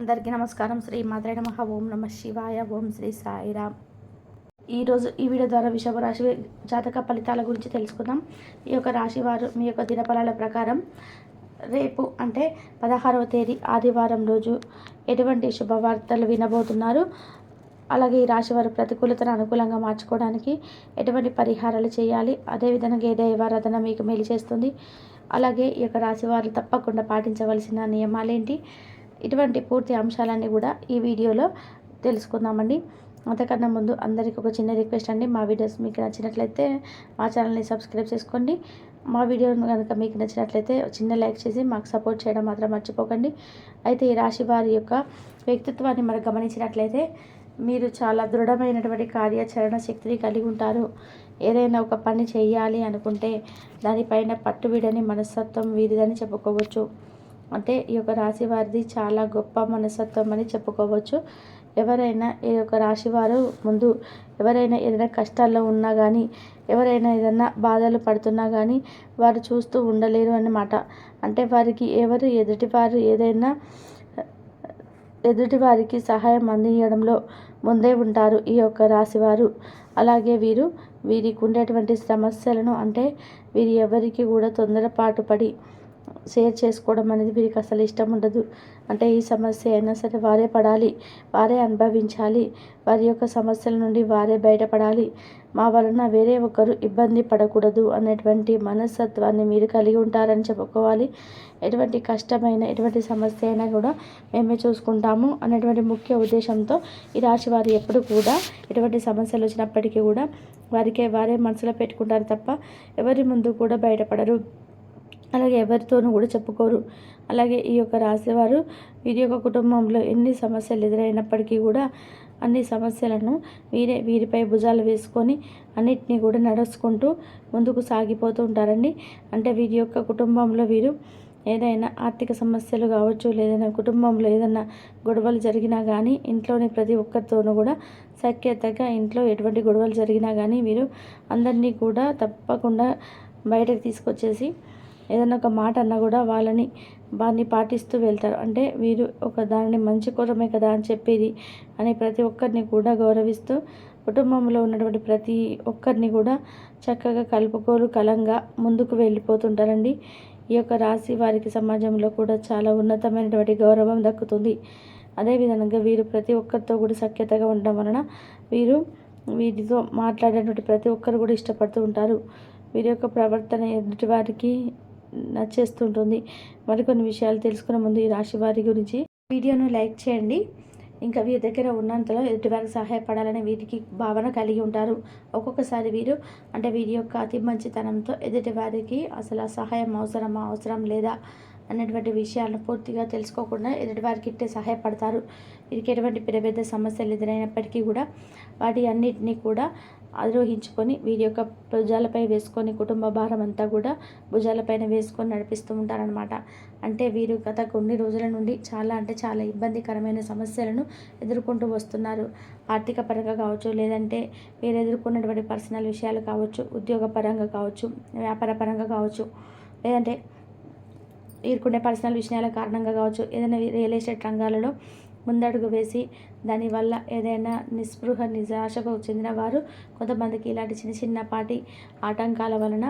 అందరికీ నమస్కారం. శ్రీ మాత్రే నమః. ఓం నమ శివాయ. ఓం శ్రీ సాయిరామ్. ఈరోజు ఈ వీడియో ద్వారా వృషభ రాశి జాతక ఫలితాల గురించి తెలుసుకుందాం. ఈ యొక్క రాశి వారు మీ యొక్క దినఫలాల ప్రకారం రేపు అంటే 16వ తేదీ ఆదివారం రోజు ఎటువంటి శుభవార్తలు వినబోతున్నారు, అలాగే ఈ రాశి వారు ప్రతికూలతను అనుకూలంగా మార్చుకోవడానికి ఎటువంటి పరిహారాలు చేయాలి, అదేవిధంగా ఏ దైవారాధన మీకు మేలు చేస్తుంది, అలాగే ఈ యొక్క రాశి వారు తప్పకుండా పాటించవలసిన నియమాలేంటి, ఇటువంటి పూర్తి అంశాలన్నీ కూడా ఈ వీడియోలో తెలుసుకుందామండి. అంతకన్నా ముందు అందరికీ ఒక చిన్న రిక్వెస్ట్ అండి, మా వీడియోస్ మీకు నచ్చినట్లయితే మా ఛానల్ని సబ్స్క్రైబ్ చేసుకోండి. మా వీడియోను కనుక మీకు నచ్చినట్లయితే చిన్న లైక్ చేసి మాకు సపోర్ట్ చేయడం మాత్రం మర్చిపోకండి. అయితే ఈ రాశి వారి యొక్క వ్యక్తిత్వాన్ని మనం గమనించినట్లయితే మీరు చాలా దృఢమైనటువంటి కార్యాచరణ శక్తిని కలిగి ఉంటారు. ఏదైనా ఒక పని చేయాలి అనుకుంటే దానిపైన పట్టువిడని మనస్తత్వం వీరిదని చెప్పుకోవచ్చు. అంటే ఈ యొక్క రాశి వారిది చాలా గొప్ప మనస్తత్వం అని చెప్పుకోవచ్చు. ఎవరైనా ఈ యొక్క రాశి వారు ముందు ఎవరైనా ఏదైనా కష్టాల్లో ఉన్నా కానీ, ఎవరైనా ఏదైనా బాధలు పడుతున్నా కానీ వారు చూస్తూ ఉండలేరు అన్నమాట. అంటే వారికి ఎదుటివారు ఏదైనా ఎదుటివారికి సహాయం అందించడంలో ముందే ఉంటారు ఈ యొక్క రాశివారు. అలాగే వీరికి ఉండేటువంటి సమస్యలను అంటే వీరు ఎవరికి కూడా తొందరపాటు పడి షేర్ చేసుకోవడం అనేది వీరికి అసలు ఇష్టం ఉండదు. అంటే ఈ సమస్య అయినా సరే వారే పడాలి, వారే అనుభవించాలి, వారి యొక్క సమస్యల నుండి వారే బయటపడాలి, మా వలన వేరే ఒకరు ఇబ్బంది పడకూడదు అనేటువంటి మనస్తత్వాన్ని మీరు కలిగి ఉంటారని చెప్పుకోవాలి. ఎటువంటి కష్టమైన ఎటువంటి సమస్య అయినా కూడా మేమే చూసుకుంటాము అనేటువంటి ముఖ్య ఉద్దేశంతో ఈ రాశి వారు ఎప్పుడు కూడా ఎటువంటి సమస్యలు వచ్చినప్పటికీ కూడా వారే మనసులో పెట్టుకుంటారు తప్ప ఎవరి ముందు కూడా బయటపడరు, అలాగే ఎవరితోనూ కూడా చెప్పుకోరు. అలాగే ఈ యొక్క రాశివారు వీరి యొక్క కుటుంబంలో ఎన్ని సమస్యలు ఎదురైనప్పటికీ కూడా అన్ని సమస్యలను వీరిపై భుజాలు వేసుకొని అన్నిటినీ కూడా నడుచుకుంటూ ముందుకు సాగిపోతూ ఉంటారండి. అంటే వీరి యొక్క కుటుంబంలో వీరు ఏదైనా ఆర్థిక సమస్యలు కావచ్చు, లేదైనా కుటుంబంలో ఏదైనా గొడవలు జరిగినా కానీ ఇంట్లోని ప్రతి ఒక్కరితోనూ కూడా సఖ్యతగా ఇంట్లో ఎటువంటి గొడవలు జరిగినా కానీ వీరు అందరినీ కూడా తప్పకుండా బయటకు తీసుకొచ్చేసి ఏదైనా ఒక మాట అన్నా కూడా వారిని పాటిస్తూ వెళ్తారు. అంటే వీరు ఒక దానిని మంచి కోరమే కదా అని చెప్పేది అని ప్రతి ఒక్కరిని కూడా గౌరవిస్తూ కుటుంబంలో ఉన్నటువంటి ప్రతి ఒక్కరిని కూడా చక్కగా కలంగా ముందుకు వెళ్ళిపోతుంటారండి. ఈ యొక్క రాశి వారికి సమాజంలో కూడా చాలా ఉన్నతమైనటువంటి గౌరవం దక్కుతుంది. అదేవిధంగా వీరు ప్రతి ఒక్కరితో కూడా సఖ్యతగా ఉండడం వలన వీరితో మాట్లాడేటువంటి ప్రతి ఒక్కరు కూడా ఇష్టపడుతూ ఉంటారు. వీరి యొక్క ప్రవర్తన ఎదుటి వారికి నచ్చేస్తుంటుంది. మరికొన్ని విషయాలు తెలుసుకునే ముందు ఈ రాశి వారి గురించి వీడియోను లైక్ చేయండి. ఇంకా వీరి దగ్గర ఉన్నంతలో ఎదుటివారికి సహాయపడాలని వీరికి భావన కలిగి ఉంటారు. ఒక్కొక్కసారి వీరి యొక్క అతి మంచితనంతో ఎదుటివారికి అసలు ఆ సహాయం అవసరం లేదా అనేటువంటి విషయాలను పూర్తిగా తెలుసుకోకుండా ఎదుటివారికి ఇట్టే సహాయపడతారు. వీరికి ఎటువంటి పెద్ద సమస్యలు ఎదురైనప్పటికీ కూడా వాటి అన్నిటినీ కూడా అధిరోహించుకొని వీరి యొక్క భుజాలపై వేసుకొని కుటుంబ భారం అంతా కూడా భుజాలపైన వేసుకొని నడిపిస్తూ ఉంటారనమాట. అంటే వీరు గత కొన్ని రోజుల నుండి చాలా ఇబ్బందికరమైన సమస్యలను ఎదుర్కొంటూ వస్తున్నారు. ఆర్థిక పరంగా కావచ్చు, లేదంటే వీరు ఎదుర్కొన్నటువంటి పర్సనల్ విషయాలు కావచ్చు, ఉద్యోగ పరంగా కావచ్చు, వ్యాపార పరంగా కావచ్చు, లేదంటే వీరుకునే పర్సనల్ విషయాల కారణంగా కావచ్చు, ఏదైనా రియల్ ఎస్టేట్ రంగాలలో ముందడుగు వేసి దానివల్ల ఏదైనా నిరాశకు చెందిన వారు కొంతమందికి ఇలాంటి చిన్నపాటి ఆటంకాల వలన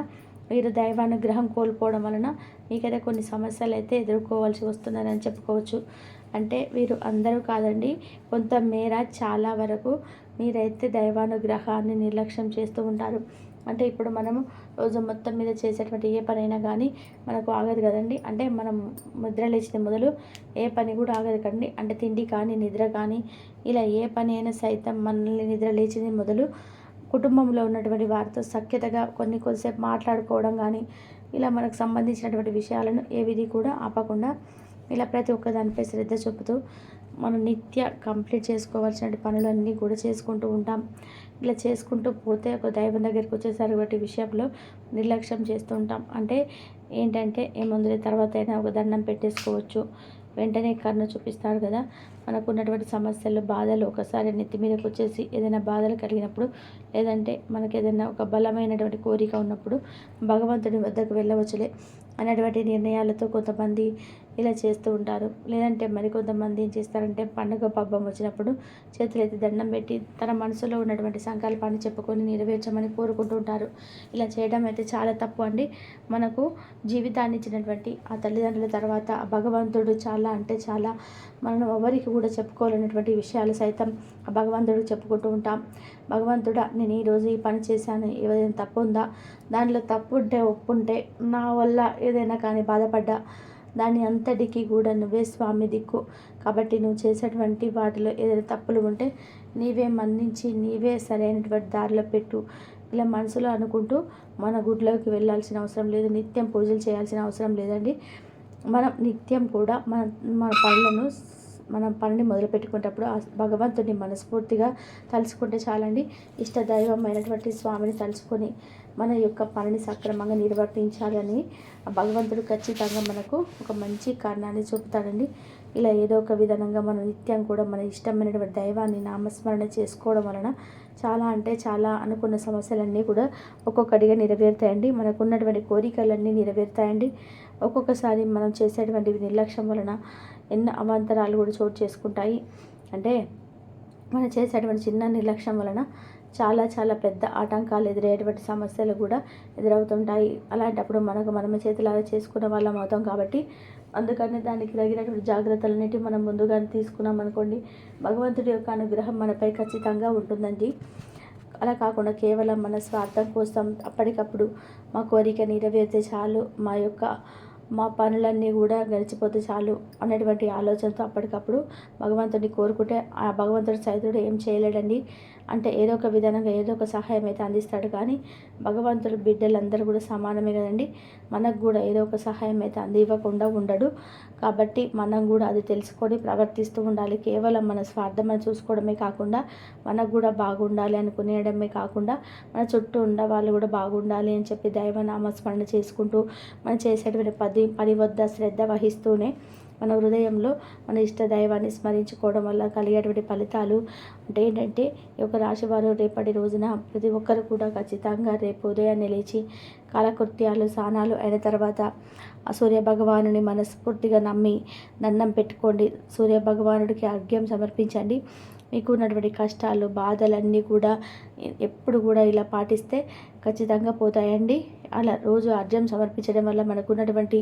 వీరు దైవానుగ్రహం కోల్పోవడం వలన మీకైతే కొన్ని సమస్యలు అయితే ఎదుర్కోవాల్సి వస్తున్నారని చెప్పుకోవచ్చు. అంటే వీరు అందరూ కాదండి, కొంతమేర చాలా వరకు మీరైతే దైవానుగ్రహాన్ని నిర్లక్ష్యం చేస్తూ ఉంటారు. అంటే ఇప్పుడు మనము రోజు మొత్తం మీద చేసేటువంటి ఏ పనైనా కానీ మనకు ఆగదు కదండి. అంటే మనం నిద్ర లేచిన మొదలు ఏ పని కూడా ఆగదు కదండి. అంటే తిండి కానీ నిద్ర కానీ ఇలా ఏ పని అయినా సైతం మనల్ని నిద్ర లేచింది మొదలు కుటుంబంలో ఉన్నటువంటి వారితో సఖ్యతగా కొద్దిసేపు మాట్లాడుకోవడం కానీ ఇలా మనకు సంబంధించినటువంటి విషయాలను ఏవిధి కూడా ఆపకుండా ఇలా ప్రతి ఒక్క దానిపై శ్రద్ధ చూపుతూ మనం కంప్లీట్ చేసుకోవాల్సిన పనులన్నీ కూడా చేసుకుంటూ ఉంటాం. ఇలా చేసుకుంటూ పోతే ఒక దైవం దగ్గరికి వచ్చేసరికి వాటి విషయంలో నిర్లక్ష్యం చేస్తూ ఉంటాం. అంటే ఏంటంటే ఏముంది తర్వాత అయినా ఒక దండం పెట్టేసుకోవచ్చు, వెంటనే కరుణ చూపిస్తాడు కదా. మనకు ఉన్నటువంటి సమస్యలు బాధలు ఒకసారి నెత్తి మీదకి వచ్చేసి ఏదైనా బాధలు కలిగినప్పుడు, లేదంటే మనకు ఏదైనా ఒక బలమైనటువంటి కోరిక ఉన్నప్పుడు భగవంతుడి వద్దకు వెళ్ళవచ్చులే. అనేటువంటి నిర్ణయాలతో కొంతమంది ఇలా చేస్తూ ఉంటారు. లేదంటే మరికొంతమంది ఏం చేస్తారంటే పండుగ పబ్బం వచ్చినప్పుడు చేతులెత్తి దండం పెట్టి తన మనసులో ఉన్నటువంటి సంకల్పాన్ని చెప్పుకొని నెరవేర్చమని కోరుకుంటూ ఉంటారు. ఇలా చేయడం అయితే చాలా తప్పు అండి. మనకు జీవితాన్ని ఇచ్చినటువంటి ఆ తల్లిదండ్రుల తర్వాత ఆ భగవంతుడు చాలా అంటే చాలా మనం ఎవరికి కూడా చెప్పుకోలేనటువంటి విషయాలు సైతం ఆ భగవంతుడికి చెప్పుకుంటూ ఉంటాం. భగవంతుడా, నేను ఈరోజు ఈ పని చేశాను, ఏదైనా తప్పు ఉందా, దానిలో తప్పు ఉంటే ఒప్పుంటే నా వల్ల ఏదైనా కానీ బాధపడ్డా దాని అంతటికి కూడా నువ్వే స్వామి దిక్కు. కాబట్టి నువ్వు చేసేటువంటి వాటిలో ఏదైనా తప్పులు ఉంటే నీవే మన్నించి నీవే సరైనటువంటి దారిలో పెట్టు. ఇలా మనసులో అనుకుంటూ మన గుడిలోకి వెళ్ళాల్సిన అవసరం లేదు, నిత్యం పూజలు చేయాల్సిన అవసరం లేదండి. మనం నిత్యం కూడా మన పనిని మొదలుపెట్టుకునేటప్పుడు ఆ భగవంతుడిని మనస్ఫూర్తిగా తలుచుకుంటే చాలండి. ఇష్టదైవమైనటువంటి స్వామిని తలుచుకొని మన యొక్క పనిని సక్రమంగా నిర్వర్తించాలని ఆ భగవంతుడు ఖచ్చితంగా మనకు ఒక మంచి కారణాన్ని చూపుతాడండి. ఇలా ఏదో ఒక విధంగా మనం నిత్యం కూడా మన ఇష్టమైనటువంటి దైవాన్ని నామస్మరణ చేసుకోవడం వలన చాలా అంటే చాలా అనుకున్న సమస్యలన్నీ కూడా ఒక్కొక్కటిగా నెరవేరుతాయండి. మనకున్నటువంటి కోరికలన్నీ నెరవేరుతాయండి. ఒక్కొక్కసారి మనం చేసేటువంటి నిర్లక్ష్యం వలన ఎన్నో అవాంతరాలు కూడా చోటు చేసుకుంటాయి. అంటే మనం చేసేటువంటి చిన్న నిర్లక్ష్యం వలన చాలా చాలా పెద్ద ఆటంకాలు ఎదురయ్యేటువంటి సమస్యలు కూడా ఎదురవుతుంటాయి. అలాంటప్పుడు మనమే చేతులారా చేసుకున్న వాళ్ళం అవుతాం. కాబట్టి అందుకని దానికి తగినటువంటి జాగ్రత్తలన్నిటి మనం ముందుగా తీసుకున్నాం అనుకోండి, భగవంతుడి యొక్క అనుగ్రహం మనపై ఖచ్చితంగా ఉంటుందండి. అలా కాకుండా కేవలం మన స్వార్థం కోసం అప్పటికప్పుడు మా కోరిక నెరవేరితే చాలు, మా పనులన్నీ కూడా గడిచిపోతే చాలు అనేటువంటి ఆలోచనతో అప్పటికప్పుడు భగవంతుడిని కోరుకుంటే ఆ భగవంతుడి సైతుడు ఏం చేయలేడండి. అంటే ఏదో ఒక విధానంగా ఏదో ఒక సహాయం అయితే అందిస్తాడు. కానీ భగవంతుడి బిడ్డలందరూ కూడా సమానమే కదండి. మనకు కూడా ఏదో ఒక సహాయం అయితే అందివ్వకుండా ఉండడు. కాబట్టి మనం కూడా అది తెలుసుకొని ప్రవర్తిస్తూ ఉండాలి. కేవలం మన స్వార్థం చూసుకోవడమే కాకుండా మనకు కూడా బాగుండాలి అనుకునేయడమే కాకుండా మన చుట్టూ ఉన్న వాళ్ళు కూడా బాగుండాలి అని చెప్పి దైవనామస్మరణ చేసుకుంటూ మనం చేసేటువంటి పని వద్ద శ్రద్ధ వహిస్తూనే మన హృదయంలో మన ఇష్ట దైవాన్ని స్మరించుకోవడం వల్ల కలిగేటువంటి ఫలితాలు అంటే ఏంటంటే ఈ యొక్క రాశివారు రేపటి రోజున ప్రతి ఒక్కరు కూడా ఖచ్చితంగా రేపు ఉదయాన్నే లేచి కాలకృత్యాలు స్నానాలు అయిన తర్వాత ఆ సూర్యభగవానుని మనస్ఫూర్తిగా నమ్మి దండం పెట్టుకోండి. సూర్యభగవానుడికి అర్ఘ్యం సమర్పించండి. మీకు ఉన్నటువంటి కష్టాలు బాధలన్నీ కూడా ఎప్పుడు కూడా ఇలా పాటిస్తే ఖచ్చితంగా పోతాయండి. అలా రోజు అర్ఘ్యం సమర్పించడం వల్ల మనకున్నటువంటి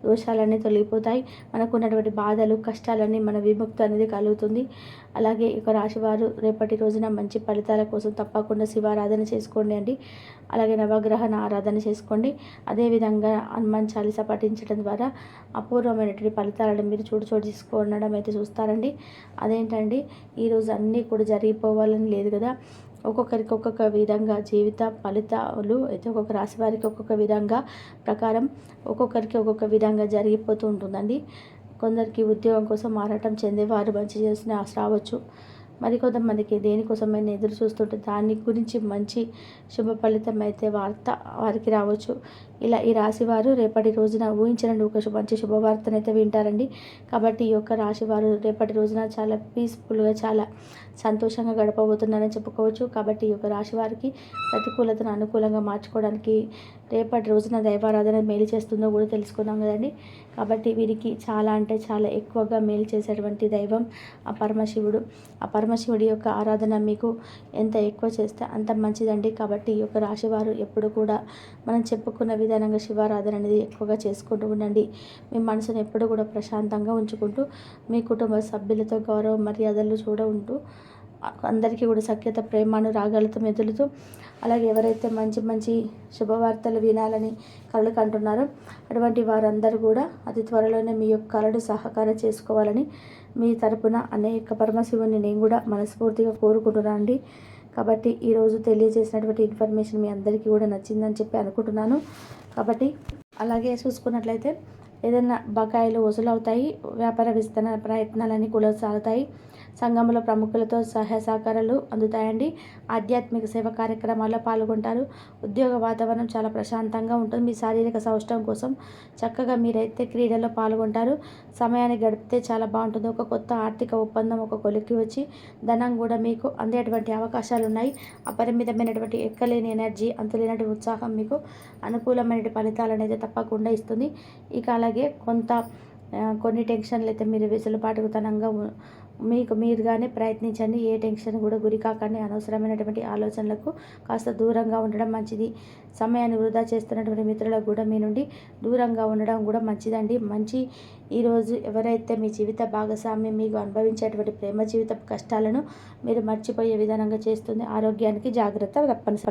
దోషాలన్నీ తొలగిపోతాయి. మనకున్నటువంటి బాధలు కష్టాలన్నీ మన విముక్తి అనేది కలుగుతుంది. అలాగే ఈ రాశివారు రేపటి రోజున మంచి ఫలితాల కోసం తప్పకుండా శివారాధన చేసుకోండి అండి. అలాగే నవగ్రహణ ఆరాధన చేసుకోండి. అదేవిధంగా హనుమాన్ చాలీసా పఠించడం ద్వారా అపూర్వమైనటువంటి ఫలితాలను మీరు చూసుకోవడం అయితే చూస్తారండి. అదేంటండి, ఈరోజు అన్నీ కూడా జరిగిపోవాలని లేదు కదా. ఒక్కొక్కరికి ఒక్కొక్క విధంగా జీవిత ఫలితాలు అయితే ఒక్కొక్క రాశి వారికి ఒక్కొక్క విధంగా ప్రకారం ఒక్కొక్కరికి ఒక్కొక్క విధంగా జరిగిపోతూ ఉంటుందండి. కొందరికి ఉద్యోగం కోసం మారాటం చెందేవారు మంచి చేసిన ఆశ రావచ్చు. మరికొంతమందికి దేనికోసమైనా ఎదురు చూస్తుంటే దాని గురించి మంచి శుభ ఫలితం అయితే వార్త వారికి రావచ్చు. ఇలా ఈ రాశివారు రేపటి రోజున ఊహించనండి ఒక మంచి శుభవార్తనైతే వింటారండి. కాబట్టి ఈ యొక్క రాశివారు రేపటి రోజున చాలా పీస్ఫుల్గా చాలా సంతోషంగా గడపబోతున్నారని చెప్పుకోవచ్చు. కాబట్టి ఈ యొక్క రాశి వారికి ప్రతికూలతను అనుకూలంగా మార్చుకోవడానికి రేపటి రోజున దైవారాధన మేలు చేస్తుందో కూడా తెలుసుకున్నాం కదండి. కాబట్టి వీరికి చాలా అంటే చాలా ఎక్కువగా మేలు చేసేటువంటి దైవం ఆ పరమశివుడు. ఆ పరమశివుడి యొక్క ఆరాధన మీకు ఎంత ఎక్కువ చేస్తే అంత మంచిదండి. కాబట్టి ఈ యొక్క రాశివారు ఎప్పుడు కూడా మనం చెప్పుకున్న విధానంగా శివారాధన అనేది ఎక్కువగా చేసుకుంటూ ఉండండి. మీ మనసును ఎప్పుడు కూడా ప్రశాంతంగా ఉంచుకుంటూ మీ కుటుంబ సభ్యులతో గౌరవ మర్యాదలు ఉంటూ అందరికీ కూడా సఖ్యత ప్రేమానురాగాలతో మెదులుతూ అలాగే ఎవరైతే మంచి మంచి శుభవార్తలు వినాలని కలలు కంటున్నారో అటువంటి వారందరూ కూడా అతి త్వరలోనే మీ యొక్క కళను సహకారం చేసుకోవాలని మీ తరపున అనేక పరమశివుని నేను కూడా మనస్ఫూర్తిగా కోరుకుంటున్నాను అండి. కాబట్టి ఈరోజు తెలియజేసినటువంటి ఇన్ఫర్మేషన్ మీ అందరికీ కూడా నచ్చిందని చెప్పి అనుకుంటున్నాను. కాబట్టి అలాగే చూసుకున్నట్లయితే ఏదైనా బకాయిలు వసూలవుతాయి, వ్యాపార విస్తరణ ప్రయత్నాలన్నీ కొనసాగుతాయి. సంఘంలో ప్రముఖులతో సహాయ సహకారాలు అందుతాయండి. ఆధ్యాత్మిక సేవ కార్యక్రమాల్లో పాల్గొంటారు. ఉద్యోగ వాతావరణం చాలా ప్రశాంతంగా ఉంటుంది. మీ శారీరక సౌష్ఠవం కోసం చక్కగా మీరైతే క్రీడల్లో పాల్గొంటారు. సమయాన్ని గడిపితే చాలా బాగుంటుంది. ఒక కొత్త ఆర్థిక ఒప్పందం ఒక కొలిక్కి వచ్చి ధనం కూడా మీకు అందేటువంటి అవకాశాలు ఉన్నాయి. అపరిమితమైనటువంటి ఎక్కలేని ఎనర్జీ, అంతులేనటువంటి ఉత్సాహం మీకు అనుకూలమైన ఫలితాలను అయితే తప్పకుండా ఇస్తుంది. ఇక అలాగే కొన్ని టెన్షన్లు అయితే మీరు వెసులుబాటుతనంగా మీకు మీరుగానే ప్రయత్నించండి. ఏ టెన్షన్ కూడా గురి కాకండి. అనవసరమైనటువంటి ఆలోచనలకు కాస్త దూరంగా ఉండడం మంచిది. సమయాన్ని వృధా చేస్తున్నటువంటి మిత్రులకు కూడా మీ నుండి దూరంగా ఉండడం కూడా మంచిదండి. ఈరోజు ఎవరైతే మీ జీవిత భాగస్వామ్యం మీకు అనుభవించేటువంటి ప్రేమ జీవిత కష్టాలను మీరు మర్చిపోయే విధానంగా చేస్తుంది. ఆరోగ్యానికి జాగ్రత్త తప్పనిసరి.